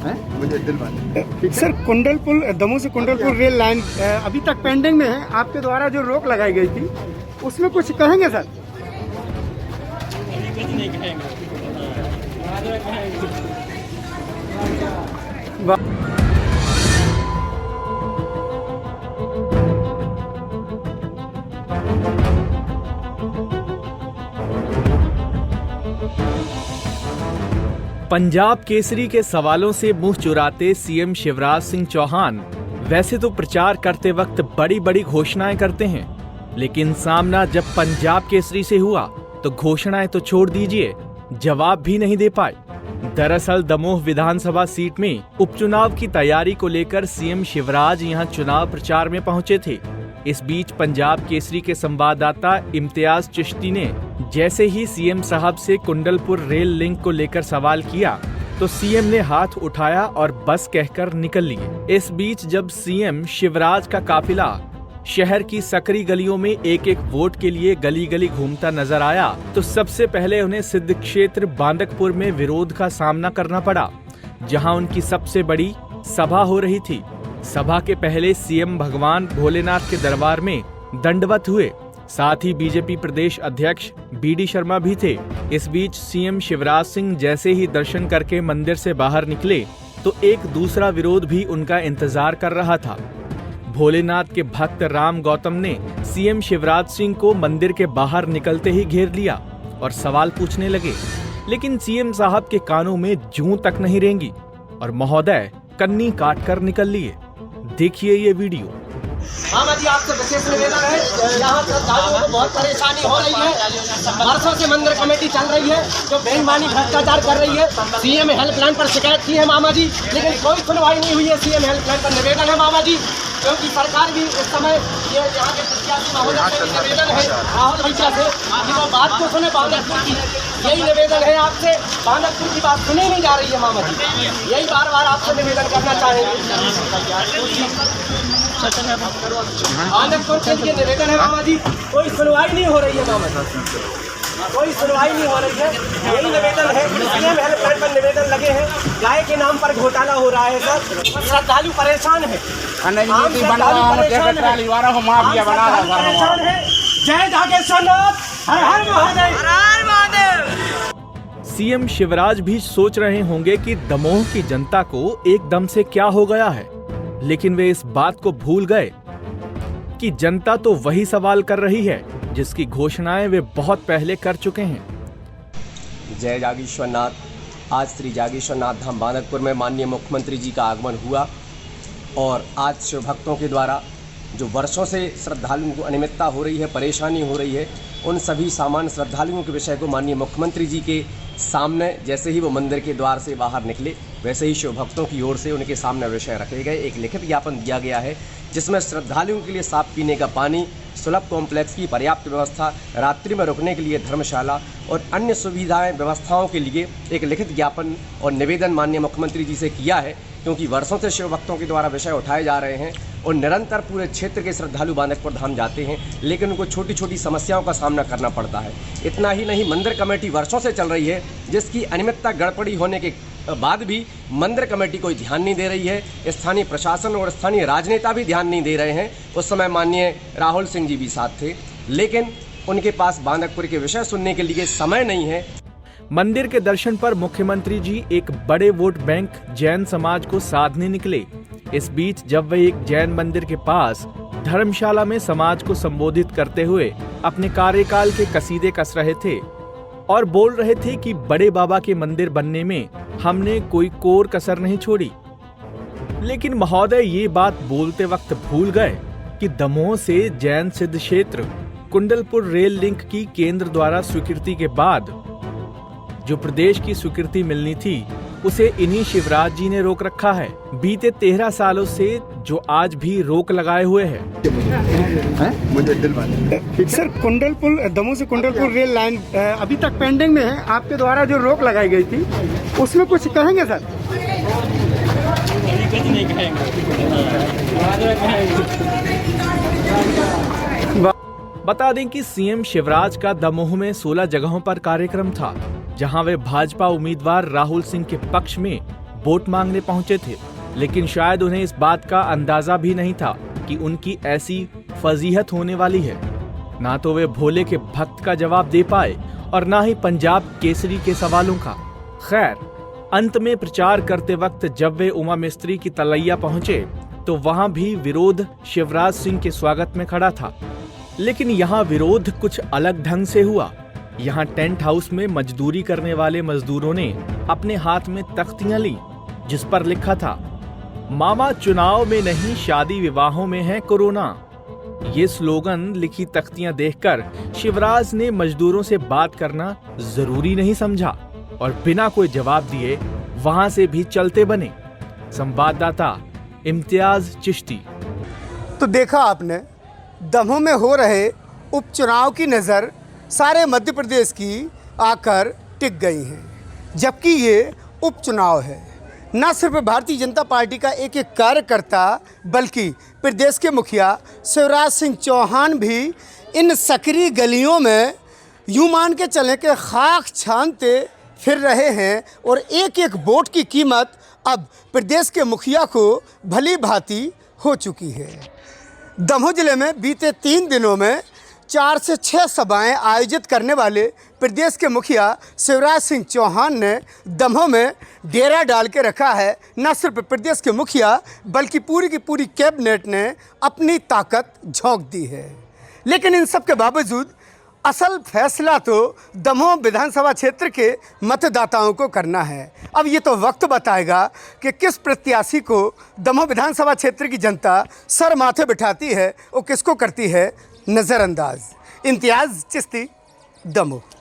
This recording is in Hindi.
मुझे दिल बात सर, कुंडलपुर दमोह से कुंडलपुर रेल लाइन अभी तक पेंडिंग में है। आपके द्वारा जो रोक लगाई गई थी उसमें कुछ कहेंगे सर? कुछ नहीं कहेंगे। पंजाब केसरी के सवालों से मुंह चुराते सीएम शिवराज सिंह चौहान वैसे तो प्रचार करते वक्त बड़ी बड़ी घोषणाएं करते हैं, लेकिन सामना जब पंजाब केसरी से हुआ तो घोषणाएं तो छोड़ दीजिए, जवाब भी नहीं दे पाए। दरअसल दमोह विधानसभा सीट में उपचुनाव की तैयारी को लेकर सीएम शिवराज यहां चुनाव प्रचार में पहुंचे थे। इस बीच पंजाब केसरी के संवाददाता इम्तियाज चिश्ती ने जैसे ही सीएम साहब से कुंडलपुर रेल लिंक को लेकर सवाल किया तो सीएम ने हाथ उठाया और बस कहकर निकल लिए। इस बीच जब सीएम शिवराज का काफिला शहर की सकरी गलियों में एक एक वोट के लिए गली गली घूमता नजर आया तो सबसे पहले उन्हें सिद्ध क्षेत्र बांदकपुर में विरोध का सामना करना पड़ा, जहां उनकी सबसे बड़ी सभा हो रही थी। सभा के पहले सीएम भगवान भोलेनाथ के दरबार में दंडवत हुए, साथ ही बीजेपी प्रदेश अध्यक्ष बीडी शर्मा भी थे। इस बीच सीएम शिवराज सिंह जैसे ही दर्शन करके मंदिर से बाहर निकले तो एक दूसरा विरोध भी उनका इंतजार कर रहा था। भोलेनाथ के भक्त राम गौतम ने सीएम शिवराज सिंह को मंदिर के बाहर निकलते ही घेर लिया और सवाल पूछने लगे, लेकिन सीएम साहब के कानों में जूं तक नहीं रेंगी और महोदय कन्नी काटकर निकल लिए। देखिए ये वीडियो। मामा जी, आपसे विशेष निवेदन है, यहाँ श्रद्धालुओं को बहुत परेशानी हो रही है। वर्षों से मंदिर कमेटी चल रही है जो बेईमानी भ्रष्टाचार कर रही है। सीएम हेल्पलाइन पर शिकायत की है मामा जी, लेकिन कोई सुनवाई नहीं हुई है। सीएम हेल्पलाइन पर निवेदन है मामा जी, क्योंकि सरकार भी इस समय ये यहाँ के प्रत्याशी महोदय से निवेदन है राहुल भैया से कि वो बात को सुने बांदकपुर की। यही निवेदन है आपसे, बांदकपुर की बात सुनी नहीं जा रही है मामा जी, यही बार बार आपसे निवेदन करना चाहेंगे। बांदकपुर के लिए निवेदन है मामा जी, कोई सुनवाई नहीं हो रही है मामा जी, कोई सुनवाई नहीं हो रही है। यही निवेदन है, सीएम हेल्पलाइन पर निवेदन लगे हैं। गाय के नाम पर घोटाला हो रहा है सर, श्रद्धालु परेशान है, परेशान है। जय जागेश्वरनाथ, हर हर महादेव, हर हर महादेव। सीएम शिवराज भी सोच रहे होंगे कि दमोह की जनता को एकदम से क्या हो गया है, लेकिन वे इस बात को भूल गए कि जनता तो वही सवाल कर रही है जिसकी घोषणाएं वे बहुत पहले कर चुके हैं। जय जागेश्वरनाथ। आज श्री जागेश्वरनाथ धाम बांदकपुर में माननीय मुख्यमंत्री जी का आगमन हुआ और आज शिव भक्तों के द्वारा जो वर्षों से श्रद्धालुओं को अनियमितता हो रही है, परेशानी हो रही है, उन सभी सामान्य श्रद्धालुओं के विषय को माननीय मुख्यमंत्री जी के सामने जैसे ही वो मंदिर के द्वार से बाहर निकले वैसे ही शिव भक्तों की ओर से उनके सामने विषय रखे गए। एक लिखित ज्ञापन दिया गया है जिसमें श्रद्धालुओं के लिए साफ पीने का पानी, सुलभ कॉम्प्लेक्स की पर्याप्त व्यवस्था, रात्रि में रुकने के लिए धर्मशाला और अन्य सुविधाएं व्यवस्थाओं के लिए एक लिखित ज्ञापन और निवेदन माननीय मुख्यमंत्री जी से किया है, क्योंकि वर्षों से शिव भक्तों के द्वारा विषय उठाए जा रहे हैं और निरंतर पूरे क्षेत्र के श्रद्धालु बांदकपुर धाम जाते हैं, लेकिन उनको छोटी छोटी समस्याओं का सामना करना पड़ता है। इतना ही नहीं, मंदिर कमेटी वर्षों से चल रही है जिसकी अनियमितता गड़बड़ी होने के बाद भी मंदिर कमेटी कोई ध्यान नहीं दे रही है। स्थानीय प्रशासन और स्थानीय राजनेता भी ध्यान नहीं दे रहे हैं। उस समय माननीय राहुल सिंह जी भी साथ थे, लेकिन उनके पास बांदकपुर के विषय सुनने के लिए समय नहीं है। मंदिर के दर्शन पर मुख्यमंत्री जी एक बड़े वोट बैंक जैन समाज को साधने निकले। इस बीच जब वे एक जैन मंदिर के पास धर्मशाला में समाज को संबोधित करते हुए अपने कार्यकाल के कसीदे कस रहे थे और बोल रहे थे कि बड़े बाबा के मंदिर बनने में हमने कोई कोर कसर नहीं छोड़ी, लेकिन महोदय ये बात बोलते वक्त भूल गए कि दमोह से जैन सिद्ध क्षेत्र कुंडलपुर रेल लिंक की केंद्र द्वारा स्वीकृति के बाद जो प्रदेश की स्वीकृति मिलनी थी उसे इन्हीं शिवराज जी ने रोक रखा है। बीते 13 सालों से जो आज भी रोक लगाए हुए हैं। मुझे दिल बात सर, कुंडलपुर दमोह से कुंडलपुर रेल लाइन अभी तक पेंडिंग में है। आपके द्वारा जो रोक लगाई गई थी उसमें कुछ कहेंगे सर? कुछ नहीं कहेंगे। बता दें कि सीएम शिवराज का दमोह में 16 जगहों पर कार्यक्रम था, जहां वे भाजपा उम्मीदवार राहुल सिंह के पक्ष में वोट मांगने पहुंचे थे, लेकिन शायद उन्हें इस बात का अंदाजा भी नहीं था कि उनकी ऐसी फजीहत होने वाली है। ना तो वे भोले के भक्त का जवाब दे पाए और ना ही पंजाब केसरी के सवालों का। खैर, अंत में प्रचार करते वक्त जब वे उमा मिस्त्री की तलैया पहुंचे तो वहां भी विरोध शिवराज सिंह के स्वागत में खड़ा था। लेकिन यहाँ विरोध कुछ अलग ढंग से हुआ। यहाँ टेंट हाउस में मजदूरी करने वाले मजदूरों ने अपने हाथ में तख्तियां ली जिस पर लिखा था, मामा चुनाव में नहीं, शादी विवाहों में है कोरोना। ये स्लोगन लिखी तख्तियां देखकर शिवराज ने मजदूरों से बात करना जरूरी नहीं समझा और बिना कोई जवाब दिए वहां से भी चलते बने। संवाददाता इम्तियाज चिश्ती। तो देखा आपने, दमोह में हो रहे उपचुनाव की नज़र सारे मध्य प्रदेश की आकर टिक गई है, जबकि ये उपचुनाव है। न सिर्फ भारतीय जनता पार्टी का एक एक कार्यकर्ता बल्कि प्रदेश के मुखिया शिवराज सिंह चौहान भी इन सकरी गलियों में यूं मान के चलें कि खाक छानते फिर रहे हैं और एक एक वोट की कीमत अब प्रदेश के मुखिया को भली भांति हो चुकी है। दमोह जिले में बीते 3 दिनों में 4 से 6 सभाएं आयोजित करने वाले प्रदेश के मुखिया शिवराज सिंह चौहान ने दमोह में डेरा डाल के रखा है। न सिर्फ प्रदेश के मुखिया बल्कि पूरी की पूरी कैबिनेट ने अपनी ताकत झोंक दी है। लेकिन इन सब के बावजूद असल फैसला तो दमोह विधानसभा क्षेत्र के मतदाताओं को करना है। अब ये तो वक्त बताएगा कि किस प्रत्याशी को दमोह विधानसभा क्षेत्र की जनता सर माथे बिठाती है और किसको करती है नज़रअंदाज। इम्तियाज़ चिश्ती, दमोह।